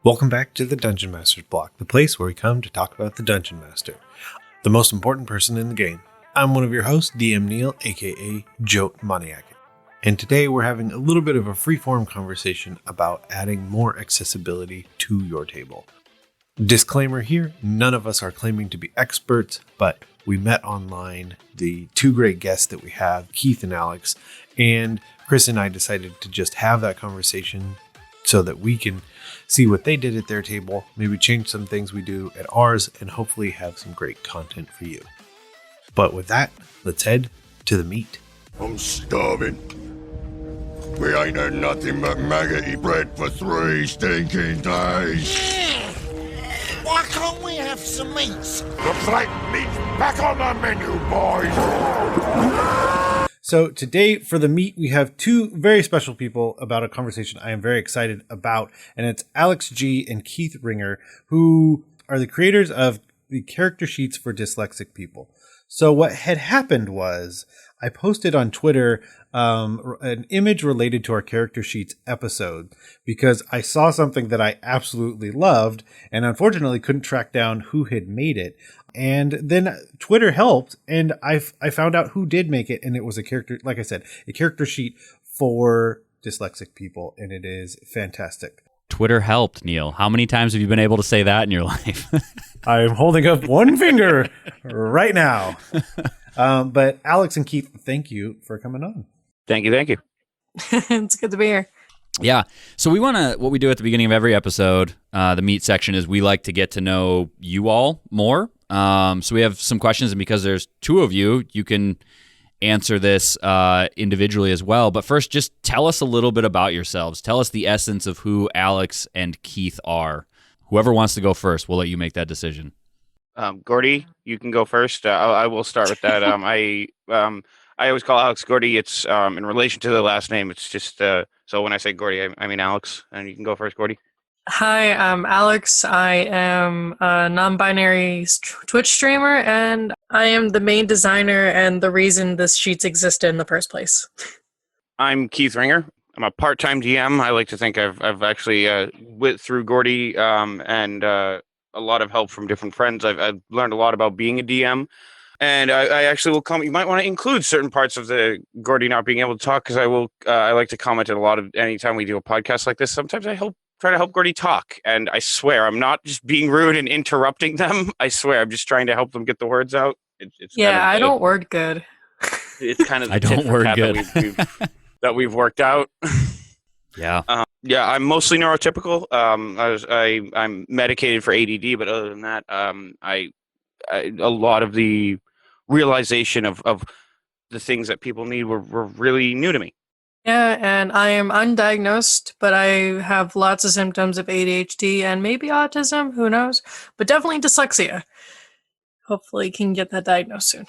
Welcome back to the Dungeon Master's Block, the place where we come to talk about the Dungeon Master, the most important person in the game. I'm one of your hosts, DM Neal, aka Jote Maniac. And today we're having a little bit of a freeform conversation about adding more accessibility to your table. Disclaimer here, none of us are claiming to be experts, but we met online, the two great guests that we have, Keith and Alex, and Chris and I decided to just have that conversation so that we can see what they did at their table, maybe change some things we do at ours, and hopefully have some great content for you. But with that, let's head to the meat. I'm starving. We ain't had nothing but maggoty bread for 3 stinking days. Why can't we have some meats? Looks like meat's back on the menu, boys. So today for the meat, we have two very special people about a conversation I am very excited about, and it's Alex G and Keith Ringer, who are the creators of the character sheets for Dyslexic People. So what had happened was I posted on Twitter an image related to our character sheets episode because I saw something that I absolutely loved and unfortunately couldn't track down who had made it. And then Twitter helped, and I found out who did make it, and it was a character, like I said, a character sheet for Dyslexic People, and it is fantastic. Twitter helped, Neal. How many times have you been able to say that in your life? I'm holding up one finger right now. But Alex and Keith, thank you for coming on. Thank you. It's good to be here. Yeah. So what we do at the beginning of every episode, the meat section, is we like to get to know you all more. So we have some questions, and because there's two of you, you can answer this individually as well. But first, just tell us a little bit about yourselves. Tell us the essence of who Alex and Keith are. Whoever wants to go first, we'll let you make that decision. Gordy, you can go first. I will start with that. I always call Alex Gordy. It's in relation to the last name. It's just so when I say Gordy, I mean Alex, and you can go first, Gordy. Hi, I'm Alex. I am a non-binary Twitch streamer, and I am the main designer and the reason this sheets exist in the first place. I'm Keith Ringer. I'm a part-time DM. I like to think I've actually went through Gordy and a lot of help from different friends. I've learned a lot about being a DM. And I actually will comment. You might want to include certain parts of the Gordy not being able to talk, because I like to comment at a lot of anytime we do a podcast like this. Sometimes I try to help Gordy talk, and I swear I'm not just being rude and interrupting them. I swear I'm just trying to help them get the words out. It's yeah, kind of I don't word good. It's kind of the I don't word good that we've worked out. Yeah. Yeah, I'm mostly neurotypical. I'm medicated for ADD, but other than that, a lot of the realization of the things that people need were really new to me. Yeah, and I am undiagnosed, but I have lots of symptoms of ADHD and maybe autism, who knows, but definitely dyslexia. Hopefully can get that diagnosed soon.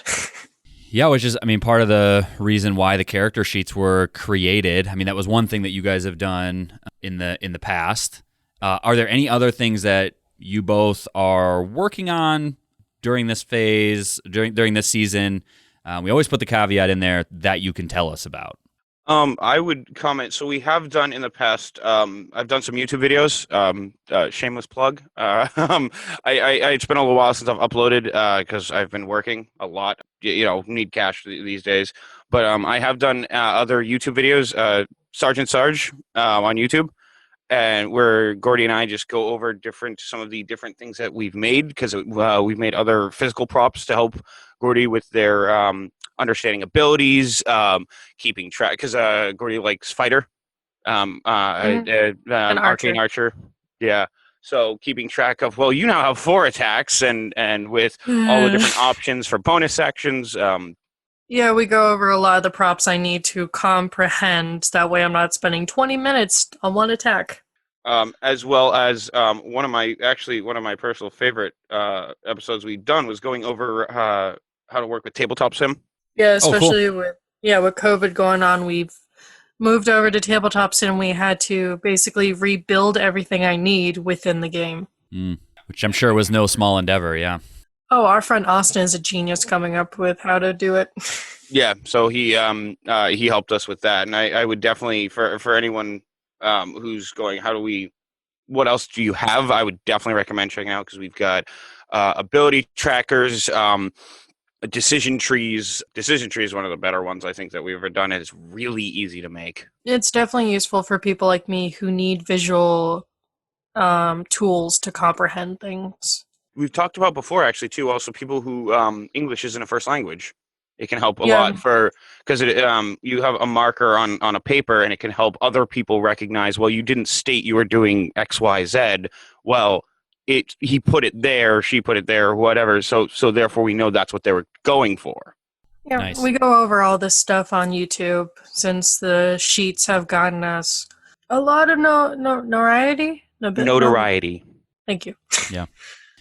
Yeah, which is, part of the reason why the character sheets were created. That was one thing that you guys have done in the past. Are there any other things that you both are working on during this phase, during this season? We always put the caveat in there that you can tell us about. I would comment. So we have done in the past. I've done some YouTube videos. Shameless plug. It's been a little while since I've uploaded because I've been working a lot. Need cash these days. But I have done other YouTube videos. Sergeant Sarge on YouTube, and where Gordy and I just go over some of the different things that we've made, because we've made other physical props to help Gordy with their understanding abilities, keeping track, because Gordy likes fighter, arcane archer. Yeah. So keeping track of, you now have 4 attacks, and with all the different options for bonus actions. Yeah, we go over a lot of the props I need to comprehend. That way I'm not spending 20 minutes on one attack. As well as one of my personal favorite episodes we've done was going over how to work with tabletop sim. Yeah, especially with COVID going on, we've moved over to tabletop sim. We had to basically rebuild everything I need within the game. Which I'm sure was no small endeavor, yeah. Oh, our friend Austin is a genius coming up with how to do it. Yeah, so he helped us with that, and I would definitely, for anyone who's going, how do we what else do you have? I would definitely recommend checking out, because we've got ability trackers, decision trees. Decision tree is one of the better ones I think that we've ever done. It's really easy to make. It's definitely useful for people like me who need visual tools to comprehend things. We've talked about before, actually, too, also people who English isn't a first language. It can help a Yeah. lot because you have a marker on a paper, and it can help other people recognize, well, you didn't state you were doing X, Y, Z. Well, he put it there, she put it there, whatever. So therefore we know that's what they were going for. Yeah, Nice. we go over all this stuff on YouTube since the sheets have gotten us a lot of notoriety. Notoriety. Thank you.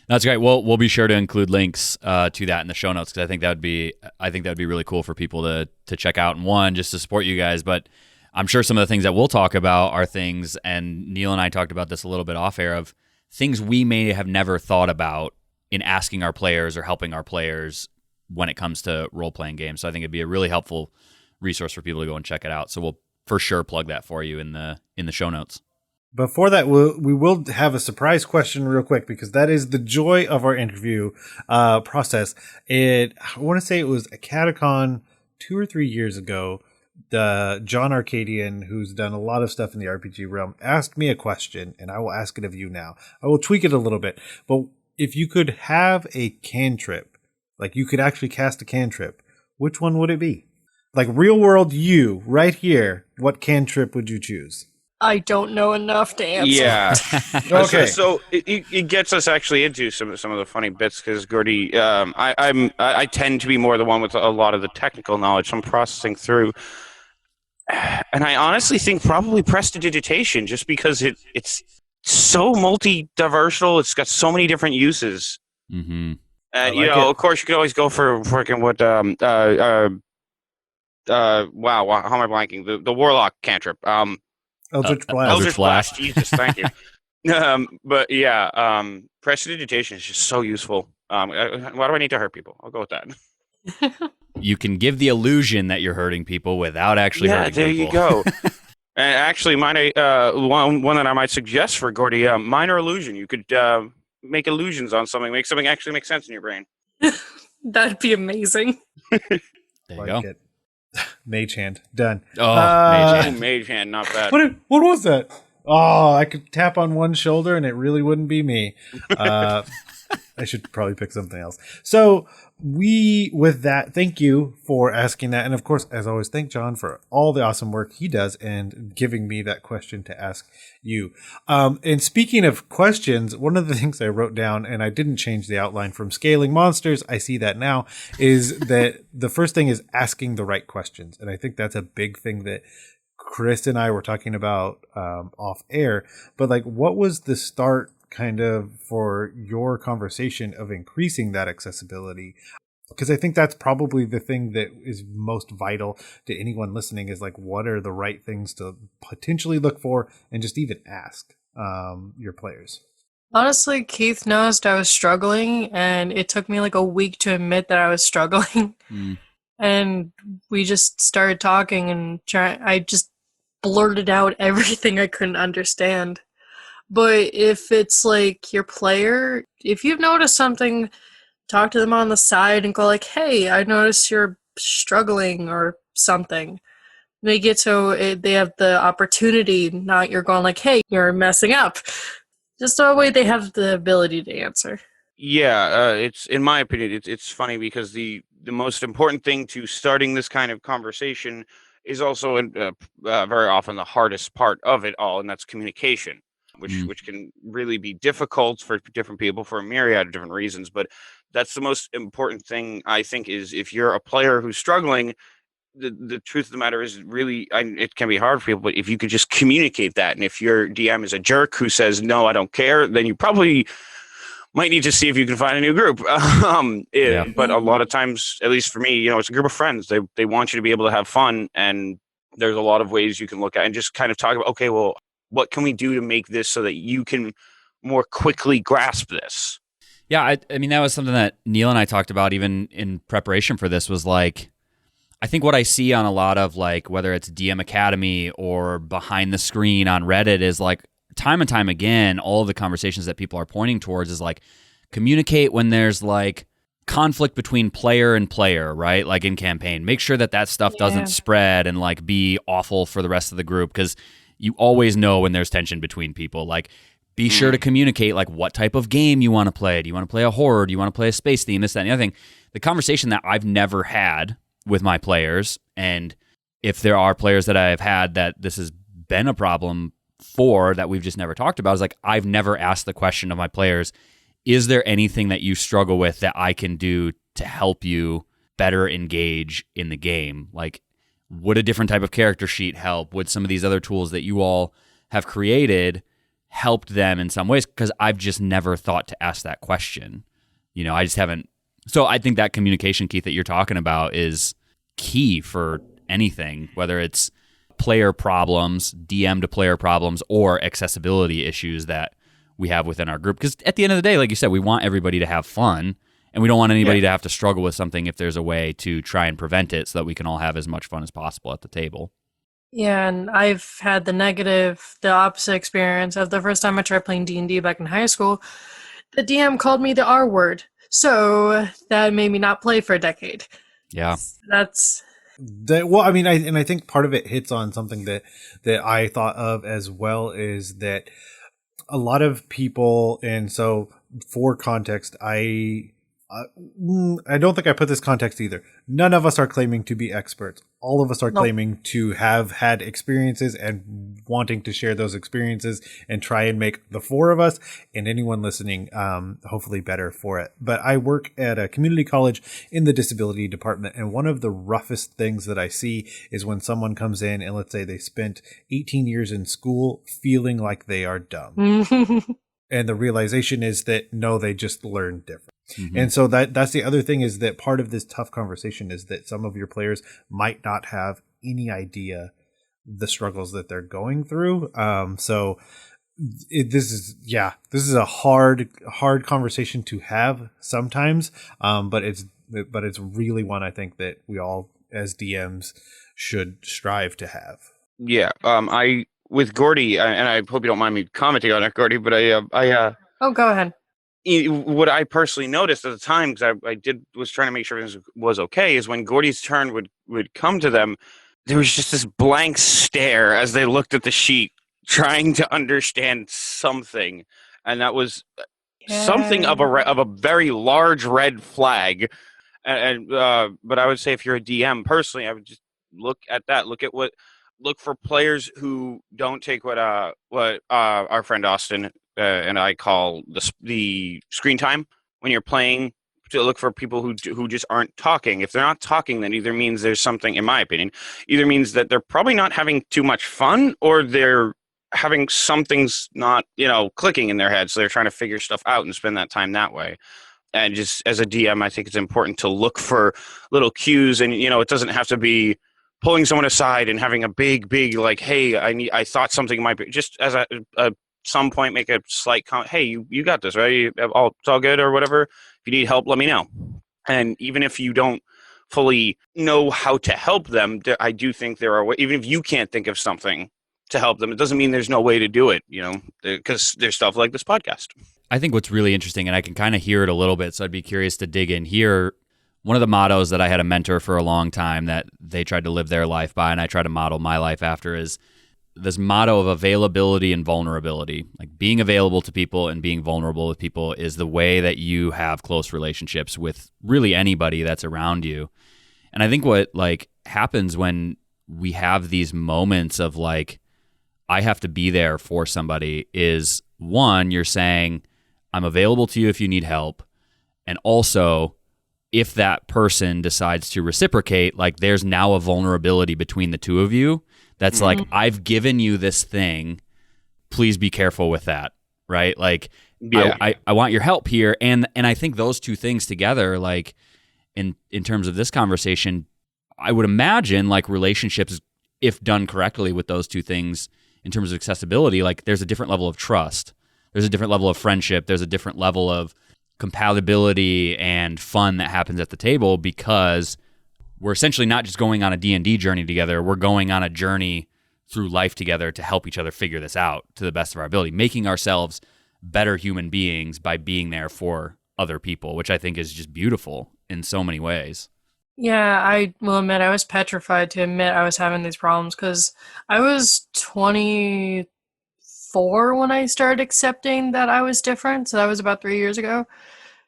That's great. We'll be sure to include links to that in the show notes, because I think that would be really cool for people to check out. And one, just to support you guys, but I'm sure some of the things that we'll talk about are things, and Neal and I talked about this a little bit off air, of things we may have never thought about in asking our players or helping our players when it comes to role-playing games. So I think it'd be a really helpful resource for people to go and check it out. So we'll for sure plug that for you in the show notes. Before that, we will have a surprise question real quick, because that is the joy of our interview process. I want to say it was a Catacon 2 or 3 years ago. John Arcadian, who's done a lot of stuff in the RPG realm, asked me a question, and I will ask it of you now. I will tweak it a little bit, but if you could have a cantrip, like you could actually cast a cantrip, which one would it be? Like real world you, right here, what cantrip would you choose? I don't know enough to answer. Yeah. Okay. So it gets us actually into some of the funny bits, because Gordy, I tend to be more the one with a lot of the technical knowledge. So I'm processing through, and I honestly think probably prestidigitation, just because it's so multi-diversal. It's got so many different uses. Mm-hmm. And like of course, you could always go for freaking what wow, how am I blanking? The warlock cantrip. Eldritch Blast. Eldritch Blast. Jesus, thank you. But yeah, prestidigitation is just so useful. Why do I need to hurt people? I'll go with that. You can give the illusion that you're hurting people without actually hurting there people. you go. And actually, one that I might suggest for Gordy, minor illusion. You could make illusions on something, make something actually make sense in your brain. That'd be amazing. There you go. It. Mage hand. Done. Oh, Mage Oh, Hand. mage hand, not bad. What was that? Oh, I could tap on one shoulder and it really wouldn't be me. I should probably pick something else. So with that, thank you for asking that. And of course, as always, thank John for all the awesome work he does and giving me that question to ask you. And speaking of questions, one of the things I wrote down, and I didn't change the outline from scaling monsters, I see that now, is that the first thing is asking the right questions. And I think that's a big thing that Chris and I were talking about off air. But like, what was the start kind of for your conversation of increasing that accessibility? Because I think that's probably the thing that is most vital to anyone listening, is like, what are the right things to potentially look for and just even ask your players? Honestly, Keith noticed I was struggling, and it took me like a week to admit that I was struggling. And we just started talking, and I just blurted out everything I couldn't understand. But if it's like your player, if you've noticed something, talk to them on the side and go like, hey, I noticed you're struggling or something. Make it so they have the opportunity, not you're going like, hey, you're messing up. Just a way they have the ability to answer. Yeah, it's, in my opinion, it's funny because the most important thing to starting this kind of conversation is also very often the hardest part of it all, and that's communication. Which can really be difficult for different people for a myriad of different reasons. But that's the most important thing, I think, is if you're a player who's struggling, the truth of the matter is really, it can be hard for people, but if you could just communicate that, and if your DM is a jerk who says, no, I don't care, then you probably might need to see if you can find a new group. But a lot of times, at least for me, it's a group of friends. They want you to be able to have fun, and there's a lot of ways you can look at and just kind of talk about, okay, well, what can we do to make this so that you can more quickly grasp this? Yeah, I mean, that was something that Neal and I talked about even in preparation for this, was like, I think what I see on a lot of like, whether it's DM Academy or behind the screen on Reddit, is like time and time again, all of the conversations that people are pointing towards is like, communicate when there's like conflict between player and player, right? Like in campaign, make sure that stuff doesn't spread and like be awful for the rest of the group, because you always know when there's tension between people. Like, be sure to communicate like what type of game you want to play. Do you want to play a horror? Do you want to play a space theme? This, that, and the other thing. The conversation that I've never had with my players, and if there are players that I've had that this has been a problem for that we've just never talked about, is like, I've never asked the question of my players, is there anything that you struggle with that I can do to help you better engage in the game? Like, would a different type of character sheet help? Would some of these other tools that you all have created helped them in some ways? Because I've just never thought to ask that question. You know, I just haven't. So I think that communication, Keith, that you're talking about is key for anything, whether it's player problems, DM to player problems, or accessibility issues that we have within our group. Because at the end of the day, like you said, we want everybody to have fun, and we don't want anybody to have to struggle with something if there's a way to try and prevent it, so that we can all have as much fun as possible at the table. Yeah, and I've had the opposite experience of the first time I tried playing D&D back in high school. The DM called me the R word, so that made me not play for a decade. Yeah, that's. Well, I mean, I think part of it hits on something that I thought of as well, is that a lot of people, and so for context, I don't think I put this context either. None of us are claiming to be experts. All of us are claiming to have had experiences and wanting to share those experiences and try and make the four of us and anyone listening hopefully better for it. But I work at a community college in the disability department, and one of the roughest things that I see is when someone comes in and, let's say, they spent 18 years in school feeling like they are dumb. And the realization is that, no, they just learned different. Mm-hmm. And so that's the other thing, is that part of this tough conversation is that some of your players might not have any idea the struggles that they're going through. This is a hard conversation to have sometimes. But it's really one I think that we all as DMs should strive to have. Yeah. With Gordy, and I hope you don't mind me commenting on it, Gordy, but Oh, go ahead. What I personally noticed at the time, because I was trying to make sure everything was okay, is when Gordy's turn would come to them, there was just this blank stare as they looked at the sheet, trying to understand something, and that was something of a very large red flag. But I would say, if you're a DM, personally, I would just look at that. Look for players who don't take what our friend Austin and I call the screen time when you're playing. To look for people who just aren't talking. If they're not talking, then either means there's something, in my opinion, either means that they're probably not having too much fun, or they're having something's not clicking in their head, so they're trying to figure stuff out and spend that time that way. And just as a DM, I think it's important to look for little cues, and it doesn't have to be pulling someone aside and having a big like, hey, I thought something might be, just as a some point make a slight comment, hey, you got this, right? It's all good, or whatever. If you need help, let me know. And even if you don't fully know how to help them, I do think there are ways. Even if you can't think of something to help them, it doesn't mean there's no way to do it, because there's stuff like this podcast. I think what's really interesting, and I can kind of hear it a little bit, so I'd be curious to dig in here. One of the mottos that I had a mentor for a long time that they tried to live their life by, and I try to model my life after, is this motto of availability and vulnerability. Like, being available to people and being vulnerable with people is the way that you have close relationships with really anybody that's around you. And I think what happens when we have these moments of I have to be there for somebody is, one, you're saying, I'm available to you if you need help. And also, if that person decides to reciprocate, there's now a vulnerability between the two of you. That's I've given you this thing. Please be careful with that, right? Yeah. I want your help here. And I think those two things together, in terms of this conversation, I would imagine relationships, if done correctly with those two things in terms of accessibility, there's a different level of trust. There's a different level of friendship. There's a different level of compatibility and fun that happens at the table, because we're essentially not just going on a D&D journey together. We're going on a journey through life together to help each other figure this out to the best of our ability, making ourselves better human beings by being there for other people, which I think is just beautiful in so many ways. Yeah, I will admit I was petrified to admit I was having these problems because I was 24 when I started accepting that I was different. So that was about 3 years ago.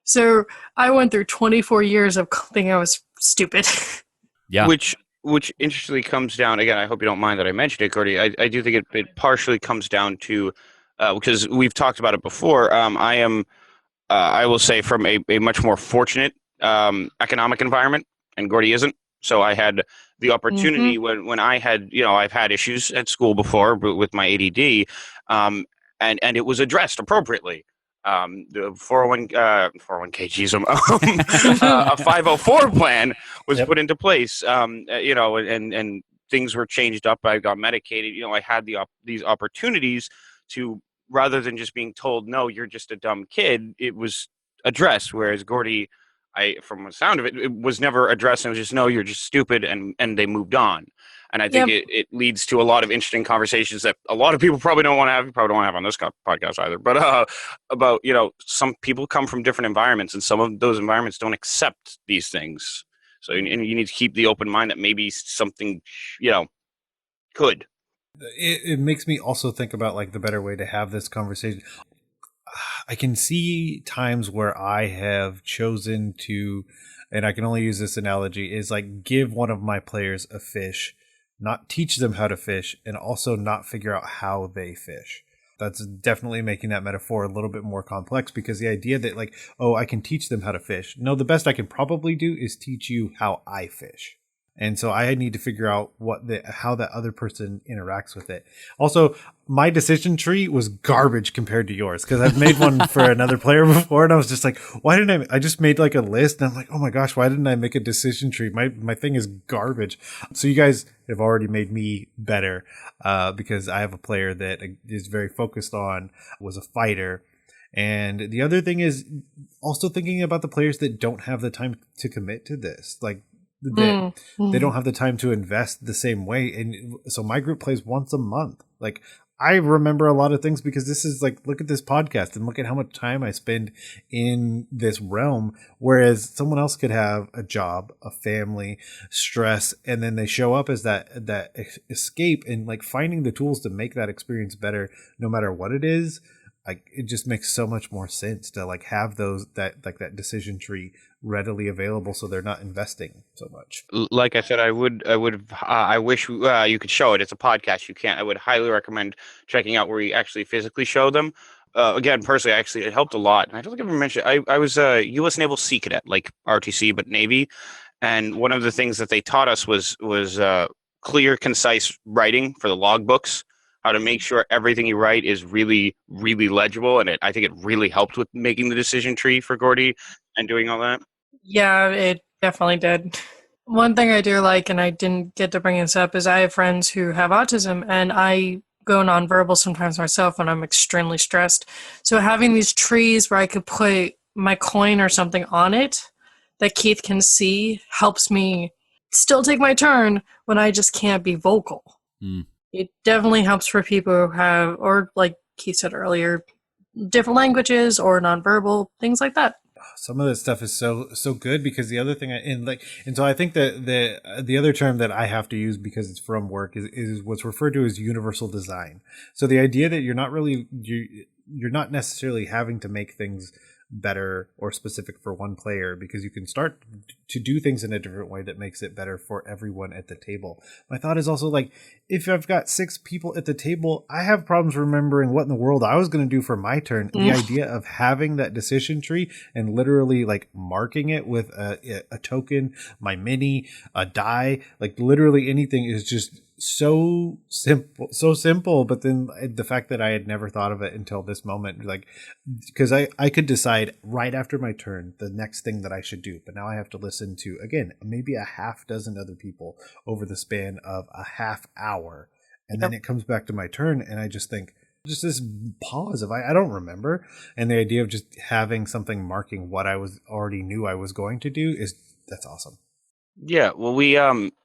So I went through 24 years of thinking I was stupid. Yeah. Which interestingly comes down, again, I hope you don't mind that I mentioned it, Gordy. I do think it partially comes down to, because we've talked about it before, I will say, from a much more fortunate economic environment, and Gordy isn't. So I had the opportunity when I had, I've had issues at school before with my ADD, and it was addressed appropriately. The 401k, geez, a 504 plan was put into place, and things were changed up. I got medicated. I had these opportunities to, rather than just being told, no, you're just a dumb kid, it was addressed. Whereas Gordy, from the sound of it, it was never addressed. It was just, no, you're just stupid, and they moved on. And I think it leads to a lot of interesting conversations that a lot of people probably don't want to have. You probably don't want to have on this podcast either. But about, some people come from different environments, and some of those environments don't accept these things. So and you need to keep the open mind that maybe something, could. It makes me also think about like the better way to have this conversation. I can see times where I have chosen to, and I can only use this analogy, is like give one of my players a fish, not teach them how to fish, and also not figure out how they fish. That's definitely making that metaphor a little bit more complex, because the idea that like, oh, I can teach them how to fish. No, the best I can probably do is teach you how I fish. And so I need to figure out how that other person interacts with it. Also, my decision tree was garbage compared to yours, because I've made one for another player before, and I was just like, why didn't I just made like a list, and I'm like, oh my gosh, why didn't I make a decision tree? My thing is garbage. So you guys have already made me better, because I have a player that is very focused on, was a fighter. And the other thing is also thinking about the players that don't have the time to commit to this. Like, they don't have the time to invest the same way. And so my group plays once a month. Like, I remember a lot of things because this is like, look at this podcast and look at how much time I spend in this realm. Whereas someone else could have a job, a family, stress, and then they show up as that escape, and like finding the tools to make that experience better, no matter what it is. Like, it just makes so much more sense to like have that decision tree readily available, so they're not investing so much. Like I said, I wish you could show it. It's a podcast. You can't. I would highly recommend checking out where we actually physically show them. Again, personally, actually, it helped a lot. And I don't think I ever mentioned, I was a U.S. Naval Sea Cadet, like RTC, but Navy. And one of the things that they taught us was clear, concise writing for the logbooks. How to make sure everything you write is really, really legible. And I think it really helped with making the decision tree for Gordy and doing all that. Yeah, it definitely did. One thing I do like, and I didn't get to bring this up, is I have friends who have autism, and I go nonverbal sometimes myself when I'm extremely stressed. So having these trees where I could put my coin or something on it that Keith can see helps me still take my turn when I just can't be vocal. It definitely helps for people who have, or like Keith said earlier, different languages or nonverbal, things like that. Some of this stuff is so good, because the other thing and so I think that the other term that I have to use, because it's from work, is what's referred to as universal design. So the idea that you're not necessarily having to make things better or specific for one player, because you can start to do things in a different way that makes it better for everyone at the table. My thought is also, like, if I've got 6 people at the table, I have problems remembering what in the world I was going to do for my turn. The idea of having that decision tree and literally like marking it with a token, my mini, a die, like literally anything, is just so simple. But then the fact that I had never thought of it until this moment, like, because I could decide right after my turn the next thing that I should do, but now I have to listen to, again, maybe a half dozen other people over the span of a half hour, and then it comes back to my turn, and I just think, just this pause of I don't remember. And the idea of just having something marking what I already knew I was going to do, that's awesome. Yeah, well, we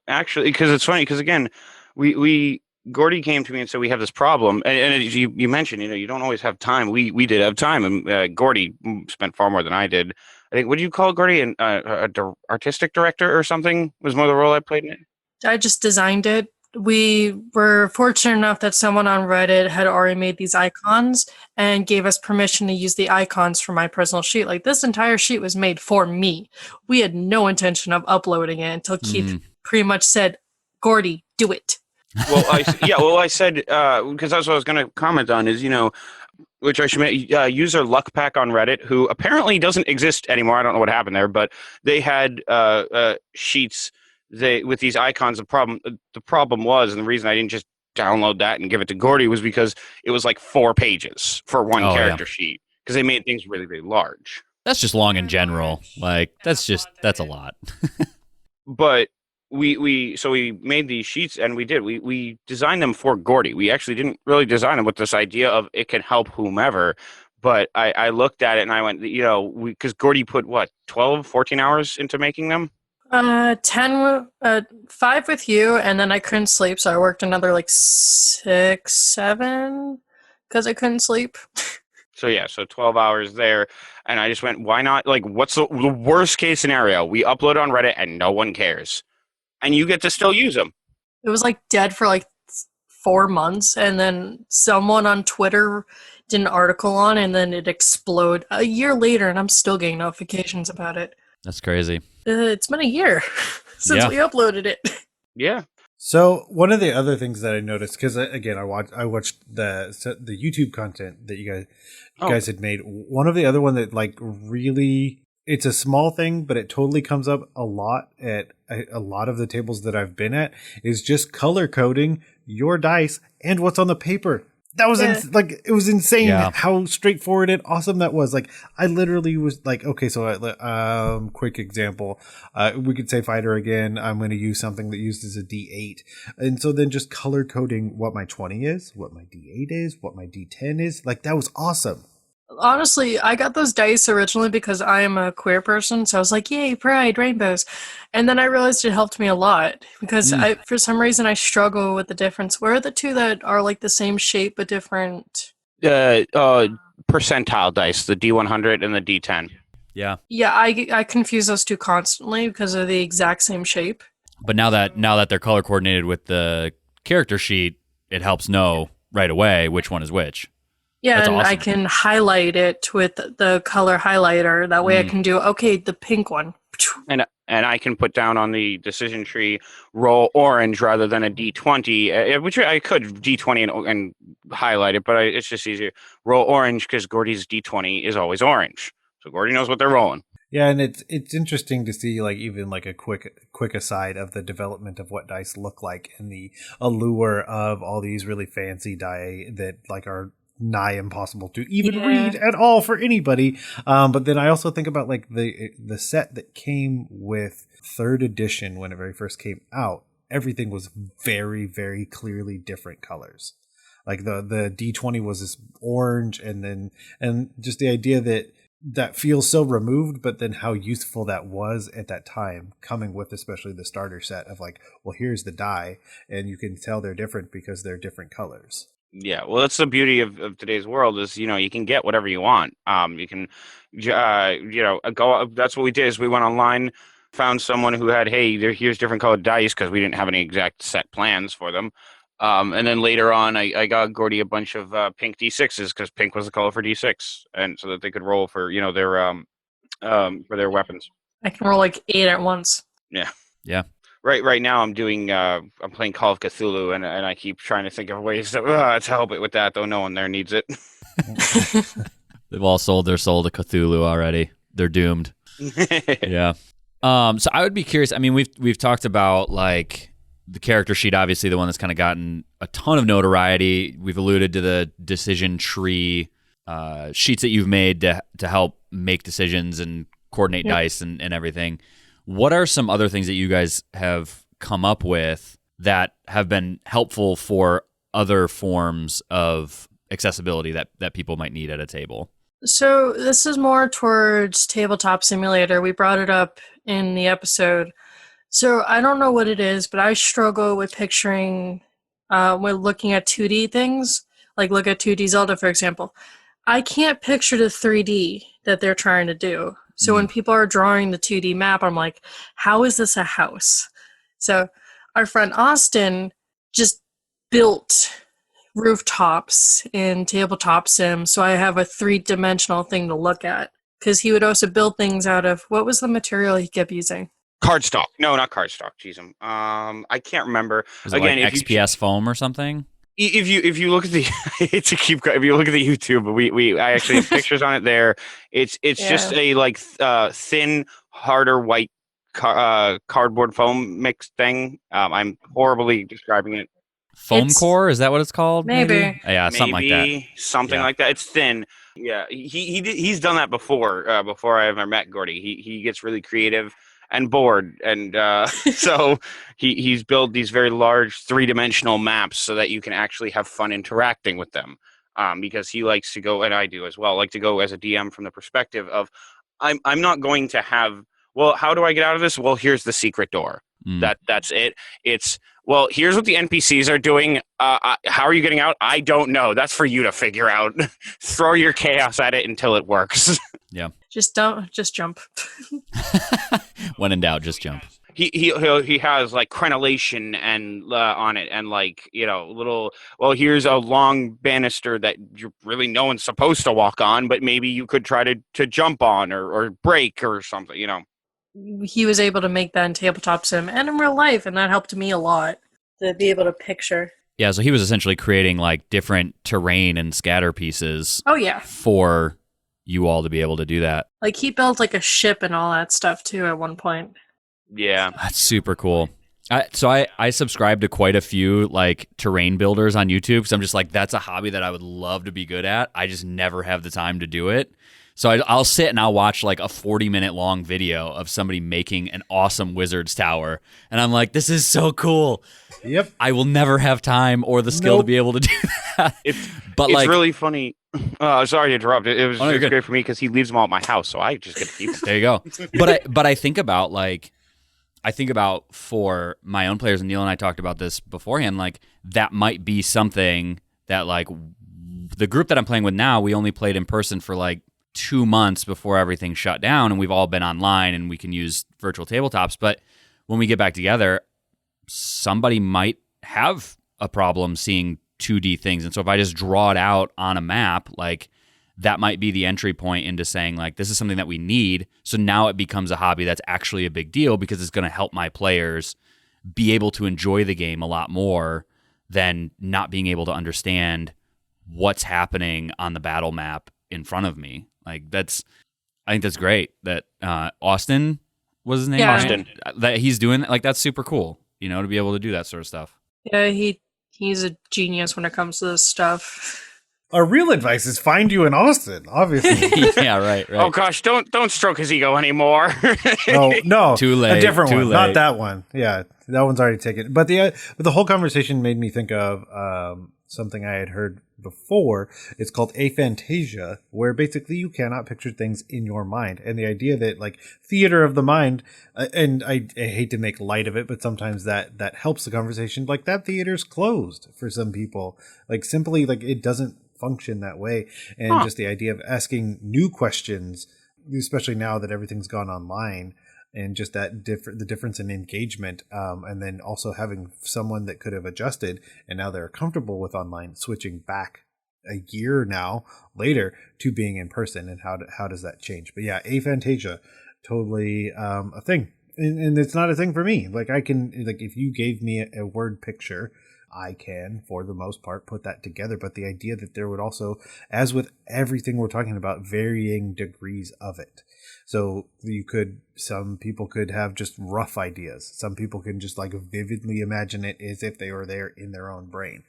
actually, because it's funny, because again, we Gordy came to me and said, we have this problem. And as you mentioned, you don't always have time. We did have time. And Gordy spent far more than I did. I think, what do you call Gordy? Artistic director or something was more the role I played in it. I just designed it. We were fortunate enough that someone on Reddit had already made these icons and gave us permission to use the icons for my personal sheet. Like, this entire sheet was made for me. We had no intention of uploading it until Keith pretty much said, Gordy, do it. Well, I said, because that's what I was going to comment on is, which I should make, user Luckpack on Reddit, who apparently doesn't exist anymore. I don't know what happened there, but they had sheets with these icons. The problem was, and the reason I didn't just download that and give it to Gordy was because it was like 4 pages for one character sheet, because they made things really, really large. That's just long in general. Like, that's a lot. But we made these sheets, and we designed them for Gordy. We actually didn't really design them with this idea of it can help whomever. But I looked at it and I went, because Gordy put 14 hours into making them? 5 with you, and then I couldn't sleep, so I worked another like 6, 7, because I couldn't sleep. So 12 hours there, and I just went, why not? Like, what's the worst case scenario? We upload on Reddit and no one cares, and you get to still use them. It was like dead for like 4 months, and then someone on Twitter did an article on it, and then it exploded a year later, and I'm still getting notifications about it. That's crazy. It's been a year since we uploaded it. Yeah. So one of the other things that I noticed, because again, I watched the YouTube content that you guys had made. One of the other one that like really, it's a small thing, but it totally comes up a lot at a lot of the tables that I've been at, is just color coding your dice and what's on the paper. That was it was insane how straightforward and awesome that was. Like, I literally was like, okay, so quick example, we could say fighter again. I'm going to use something that uses a D8, and so then just color coding what my 20 is, what my D8 is, what my D10 is. Like, that was awesome. Honestly, I got those dice originally because I am a queer person, so I was like, yay, pride, rainbows. And then I realized it helped me a lot because for some reason I struggle with the difference. Where are the two that are like the same shape but different? Percentile dice, the D100 and the D10. Yeah. Yeah, I confuse those two constantly because they're the exact same shape. But now that they're color coordinated with the character sheet, it helps know right away which one is which. Yeah, That's and awesome. I can highlight it with the color highlighter. That way I can do, the pink one. And I can put down on the decision tree, roll orange rather than a D20, which I could D20 and highlight it, but it's just easier. Roll orange because Gordy's D20 is always orange. So Gordy knows what they're rolling. Yeah, and it's interesting to see like even like a quick aside of the development of what dice look like and the allure of all these really fancy die that like are nigh impossible to even read at all for anybody. But then I also think about like the set that came with 3rd edition when it very first came out. Everything was very, very clearly different colors. Like the D20 was this orange, and just the idea that feels so removed, but then how useful that was at that time, coming with especially the starter set of like, well, here's the die, and you can tell they're different because they're different colors. Yeah, well, that's the beauty of today's world is, you can get whatever you want. You can, go. That's what we did is we went online, found someone who had, here's different colored dice because we didn't have any exact set plans for them. And then later on, I got Gordy a bunch of pink D6s because pink was the color for D6, and so that they could roll for for their weapons. I can roll like 8 at once. Yeah. Yeah. Right now I'm doing I'm playing Call of Cthulhu and I keep trying to think of ways to help it with that, though no one there needs it. They've all sold their soul to Cthulhu already. They're doomed. Yeah. So I would be curious. I mean, we've talked about like the character sheet, obviously the one that's kind of gotten a ton of notoriety. We've alluded to the decision tree sheets that you've made to help make decisions and coordinate dice and everything. What are some other things that you guys have come up with that have been helpful for other forms of accessibility that people might need at a table? So this is more towards Tabletop Simulator. We brought it up in the episode. So I don't know what it is, but I struggle with picturing when looking at 2D things, like look at 2D Zelda, for example. I can't picture the 3D that they're trying to do. So when people are drawing the 2D map, I'm like, how is this a house? So our friend Austin just built rooftops in tabletop sim, so I have a 3-dimensional thing to look at. Because he would also build things out of, what was the material he kept using? Cardstock. No, not cardstock. Jeez, I can't remember. Was it Again, like XPS foam or something? If you look at the if you look at the YouTube, I actually have pictures on it there. It's just a like thin, harder white cardboard foam mixed thing. I'm horribly describing it. Foam core, is that what it's called? Maybe. Yeah, something like that. Something like that. It's thin. Yeah, he's done that before. Before I ever met Gordy, he gets really creative and bored, and so he's built these very large 3-dimensional maps so that you can actually have fun interacting with them. Because he likes to go, and I do as well, like to go as a DM from the perspective of, I'm not going to have. Well, how do I get out of this? Well, here's the secret door. That's it. It's, well, here's what the NPCs are doing. How are you getting out? I don't know. That's for you to figure out. Throw your chaos at it until it works. Yeah. Just jump. When in doubt, just jump. He has like crenellation and on it, and like, little. Well, here's a long banister that really no one's supposed to walk on, but maybe you could try to jump on or break or something. He was able to make that in tabletop sim and in real life, and that helped me a lot to be able to picture. Yeah, so he was essentially creating like different terrain and scatter pieces. Oh yeah. For you all to be able to do that. Like he built like a ship and all that stuff too at one point. Yeah, that's super cool. I subscribe to quite a few like terrain builders on YouTube, because I'm just like, that's a hobby that I would love to be good at. I just never have the time to do it. So I'll sit and I'll watch like a 40-minute long video of somebody making an awesome wizard's tower, and I'm like, this is so cool. Yep. I will never have time or the skill to be able to do that. It's like, really funny. Sorry to interrupt. It was great for me because he leaves them all at my house, so I just get to keep them. There you go. But I think about for my own players, and Neal and I talked about this beforehand, like that might be something that like the group that I'm playing with now, we only played in person for like 2 months before everything shut down, and we've all been online and we can use virtual tabletops. But when we get back together, somebody might have a problem seeing 2D things. And so if I just draw it out on a map, like that might be the entry point into saying like, this is something that we need. So now it becomes a hobby that's actually a big deal, because it's going to help my players be able to enjoy the game a lot more than not being able to understand what's happening on the battle map in front of me. Like I think that's great that Austin was his name. Yeah. Austin. That he's doing, like, that's super cool, to be able to do that sort of stuff. Yeah, he's a genius when it comes to this stuff. Our real advice is find you in Austin, obviously. Yeah, right. Oh gosh, don't stroke his ego anymore. No, too late. A different too one, late. not that one. Yeah, that one's already taken. But the whole conversation made me think of something I had heard before. It's called aphantasia, where basically you cannot picture things in your mind, and the idea that like theater of the mind, and I hate to make light of it, but sometimes that helps the conversation. Like that theater's closed for some people. Like simply like it doesn't function that way, and just the idea of asking new questions, especially now that everything's gone online, and just that the difference in engagement, and then also having someone that could have adjusted and now they're comfortable with online, switching back a year now later to being in person, and how does that change? But yeah, aphantasia, totally a thing, and it's not a thing for me. Like I can, like if you gave me a word picture, I can, for the most part, put that together. But the idea that there would also, as with everything we're talking about, varying degrees of it. So some people could have just rough ideas. Some people can just like vividly imagine it as if they were there in their own brain.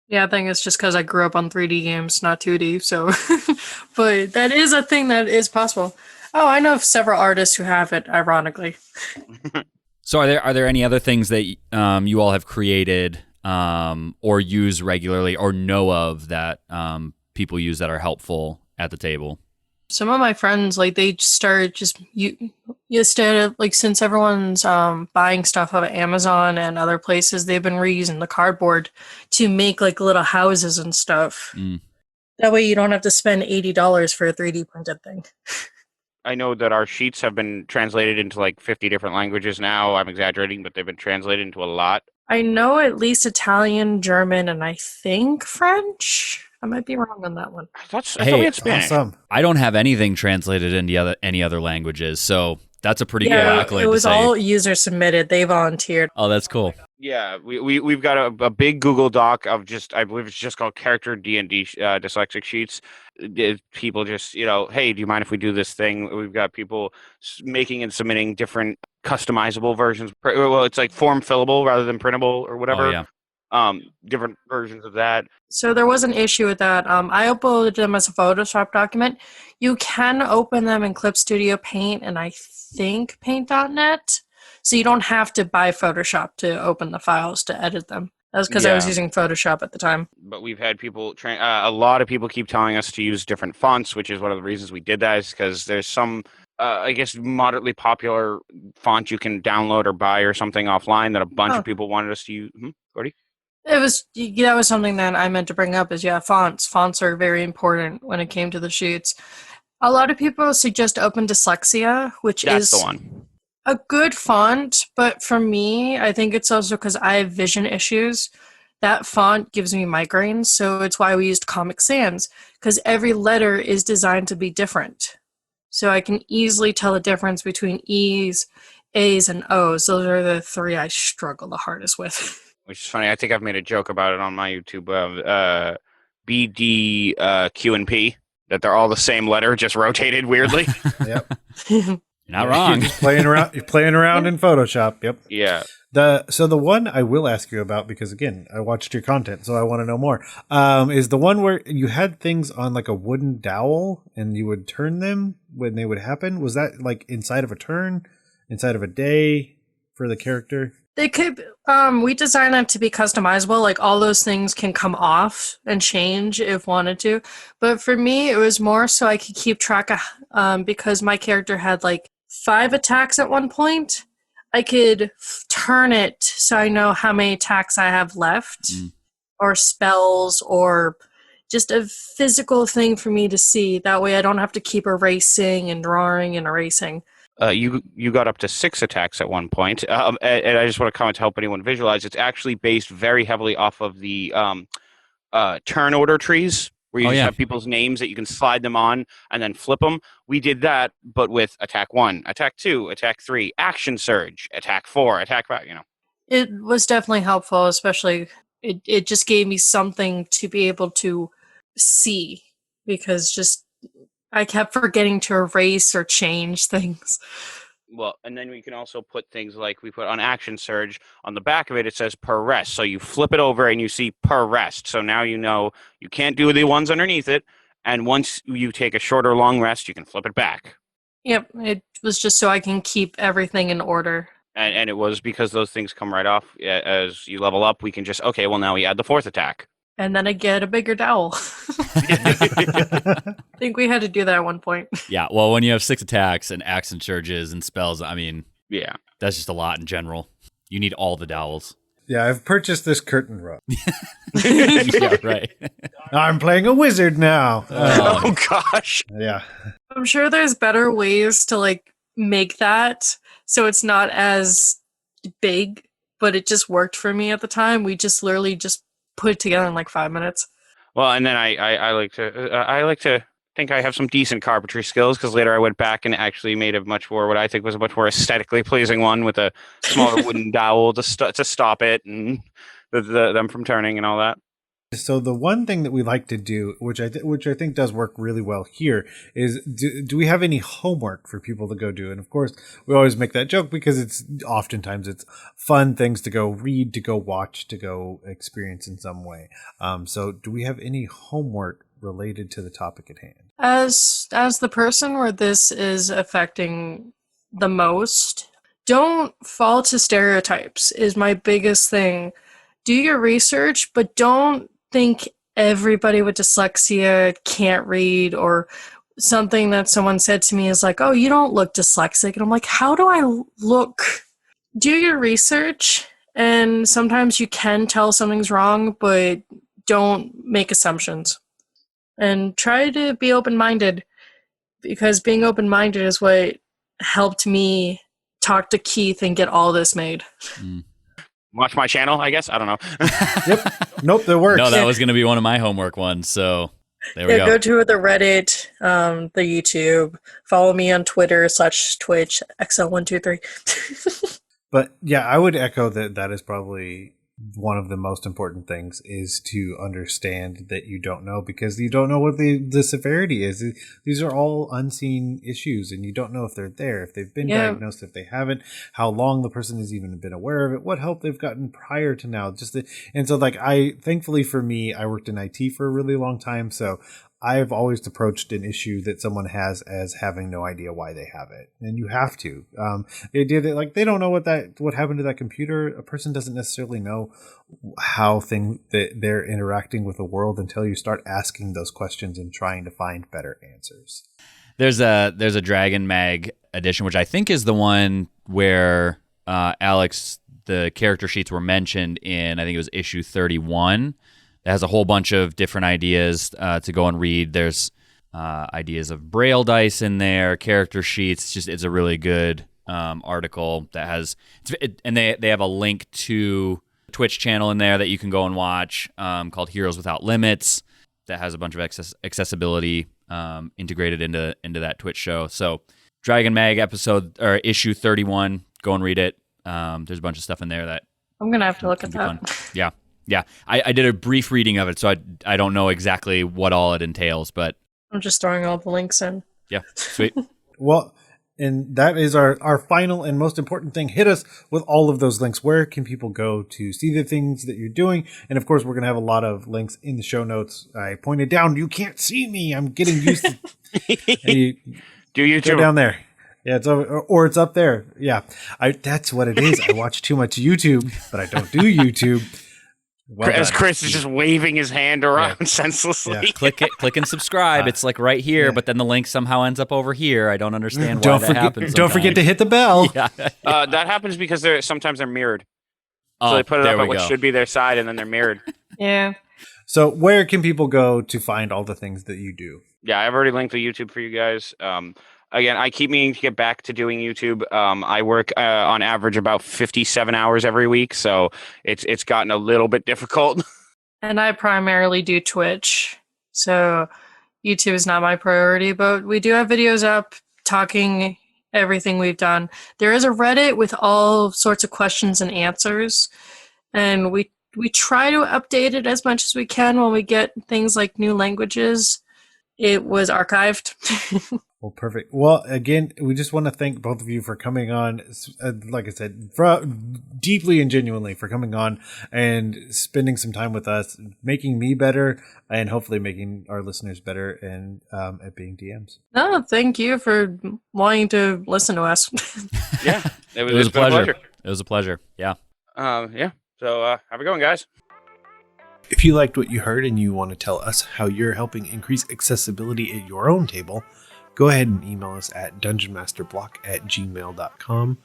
Yeah, I think it's just because I grew up on 3D games, not 2D. So, but that is a thing that is possible. Oh, I know of several artists who have it, ironically. So are there any other things that you all have created or use regularly or know of that people use that are helpful at the table? Some of my friends, like they started just Instead of like, since everyone's buying stuff off of Amazon and other places, they've been reusing the cardboard to make like little houses and stuff. Mm. That way you don't have to spend $80 for a 3D printed thing. I know that our sheets have been translated into like 50 different languages now. I'm exaggerating, but they've been translated into a lot. I know at least Italian, German, and I think French. I might be wrong on that one. I thought Hey, we had Spanish. Awesome. I don't have anything translated into any other languages, so that's a pretty good accolade it was to say. all user submitted. They volunteered. Oh, that's cool. Yeah, we've got a big Google Doc of just, I believe it's just called character D&D dyslexic sheets. People just, hey, do you mind if we do this thing? We've got people making and submitting different customizable versions. Well, it's like form fillable rather than printable or whatever. Oh, yeah. Different versions of that. So there was an issue with that. I uploaded them as a Photoshop document. You can open them in Clip Studio Paint and I think Paint.net. So you don't have to buy Photoshop to open the files to edit them. That was because I was using Photoshop at the time. But we've had people, a lot of people keep telling us to use different fonts, which is one of the reasons we did that, is because there's some, I guess, moderately popular font you can download or buy or something offline that a bunch of people wanted us to use. Gordy? That was something that I meant to bring up is, fonts. Fonts are very important when it came to the sheets. A lot of people suggest Open Dyslexia, which That's is the one. a good font, but for me, I think it's also because I have vision issues. That font gives me migraines, so it's why we used Comic Sans, because every letter is designed to be different. So I can easily tell the difference between E's, A's, and O's. Those are the three I struggle the hardest with. Which is funny. I think I've made a joke about it on my YouTube. B, D, Q, and P. That they're all the same letter, just rotated weirdly. Yep. You're not wrong. You're just playing around in Photoshop. Yep. Yeah. So the one I will ask you about, because again, I watched your content, so I want to know more, is the one where you had things on like a wooden dowel and you would turn them when they would happen. Was that like inside of a turn, inside of a day for the character? They could, we designed it to be customizable. Like all those things can come off and change if wanted to. But for me, it was more so I could keep track of, because my character had like 5 attacks at one point. I could turn it so I know how many attacks I have left, or spells, or just a physical thing for me to see. That way I don't have to keep erasing and drawing and erasing. You got up to 6 attacks at one point, and I just want to comment to help anyone visualize. It's actually based very heavily off of the turn order trees, where you have people's names that you can slide them on and then flip them. We did that, but with attack 1, attack 2, attack 3, action surge, attack 4, attack 5. It was definitely helpful, especially it just gave me something to be able to see, because just I kept forgetting to erase or change things. Well, and then we can also put things like we put on action surge on the back of it. It says per rest. So you flip it over and you see per rest. So now you know you can't do the ones underneath it. And once you take a short or long rest, you can flip it back. Yep. It was just so I can keep everything in order. And it was because those things come right off. As you level up, we can just, okay, well, now we add the 4th attack. And then I get a bigger dowel. I think we had to do that at one point. Yeah, well, when you have 6 attacks and action surges and spells, I mean, yeah, that's just a lot in general. You need all the dowels. Yeah, I've purchased this curtain rod. Yeah, right. I'm playing a wizard now. Oh, gosh. Yeah. I'm sure there's better ways to like make that so it's not as big, but it just worked for me at the time. We just literally just put it together in like 5 minutes. Well, and then I like to think I have some decent carpentry skills, because later I went back and actually made a much more, what I think was a much more aesthetically pleasing one with a smaller wooden dowel to stop it and them from turning and all that. So the one thing that we like to do, which I think does work really well here, is do we have any homework for people to go do? And of course, we always make that joke because it's oftentimes fun things to go read, to go watch, to go experience in some way. So do we have any homework related to the topic at hand? As the person where this is affecting the most, don't fall to stereotypes is my biggest thing. Do your research, but don't think everybody with dyslexia can't read or something that someone said to me is like, oh, you don't look dyslexic. And I'm like, how do I look? Do your research, and sometimes you can tell something's wrong, but don't make assumptions. And try to be open-minded, because being open-minded is what helped me talk to Keith and get all this made. Watch my channel, I guess. I don't know. Yep. Nope, that works. No, that was going to be one of my homework ones. So there we go. Go to the Reddit, the YouTube. Follow me on Twitter /Twitch XL123. But yeah, I would echo that is probably one of the most important things, is to understand that you don't know, because you don't know what the severity is. These are all unseen issues, and you don't know if they're there, if they've been diagnosed, if they haven't, how long the person has even been aware of it, what help they've gotten prior to now. And so like thankfully for me, I worked in IT for a really long time, so I've always approached an issue that someone has as having no idea why they have it, and you have to. The idea that like they don't know what happened to that computer. A person doesn't necessarily know how that they're interacting with the world until you start asking those questions and trying to find better answers. There's a Dragon Mag edition, which I think is the one where Alex, the character sheets were mentioned in. I think it was issue 31. It has a whole bunch of different ideas to go and read. There's ideas of Braille dice in there, character sheets. It's a really good article that has, and they have a link to a Twitch channel in there that you can go and watch called Heroes Without Limits, that has a bunch of accessibility integrated into that Twitch show. So Dragon Mag issue 31, go and read it. There's a bunch of stuff in there that I'm gonna have to look at that. Fun. Yeah, I did a brief reading of it, so I don't know exactly what all it entails, but I'm just throwing all the links in. Yeah, sweet. Well, and that is our final and most important thing. Hit us with all of those links. Where can people go to see the things that you're doing? And of course, we're going to have a lot of links in the show notes. I pointed down. You can't see me. I'm getting used to Do YouTube. Go down there. Yeah, it's over, or it's up there. Yeah, that's what it is. I watch too much YouTube, but I don't do YouTube. Well As done. Chris is just waving his hand around senselessly. Yeah. Click and subscribe. It's like right here, but then the link somehow ends up over here. I don't understand why that happens. Don't forget to hit the bell. Yeah. That happens because sometimes they're mirrored. So Oh, they put it there up we at what go. should be their side, and then they're mirrored. Yeah. So where can people go to find all the things that you do? Yeah, I've already linked the YouTube for you guys. Again, I keep meaning to get back to doing YouTube. I work on average about 57 hours every week, so it's gotten a little bit difficult. And I primarily do Twitch, so YouTube is not my priority, but we do have videos up talking everything we've done. There is a Reddit with all sorts of questions and answers, and we try to update it as much as we can when we get things like new languages. It was archived. Well, perfect. Well, again, we just want to thank both of you for coming on. Like I said, deeply and genuinely for coming on and spending some time with us, making me better, and hopefully making our listeners better and at being DMs. No, thank you for wanting to listen to us. Yeah, It was a been pleasure. It was a pleasure. Yeah. Yeah. So have a good one, guys. If you liked what you heard and you want to tell us how you're helping increase accessibility at your own table, go ahead and email us at dungeonmasterblock@gmail.com.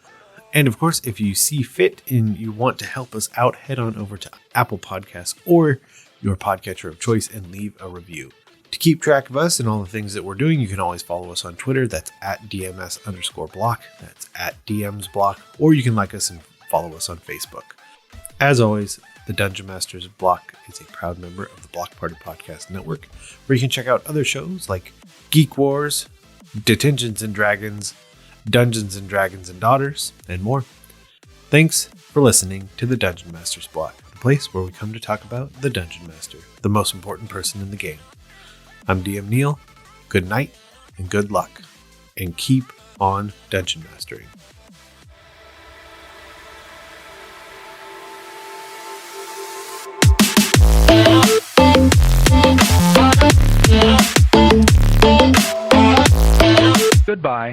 And of course, if you see fit and you want to help us out, head on over to Apple Podcasts or your podcatcher of choice and leave a review. To keep track of us and all the things that we're doing, you can always follow us on Twitter. That's at DMS_block. That's at DMsBlock. Or you can like us and follow us on Facebook. As always, the Dungeon Masters Block is a proud member of the Block Party Podcast Network, where you can check out other shows like Geek Wars, Detentions and Dragons, Dungeons and Dragons and Daughters, and more. Thanks for listening to the Dungeon Masters Block, the place where we come to talk about the Dungeon Master, the most important person in the game. I'm DM Neal. Good night and good luck, and keep on Dungeon Mastering. Goodbye.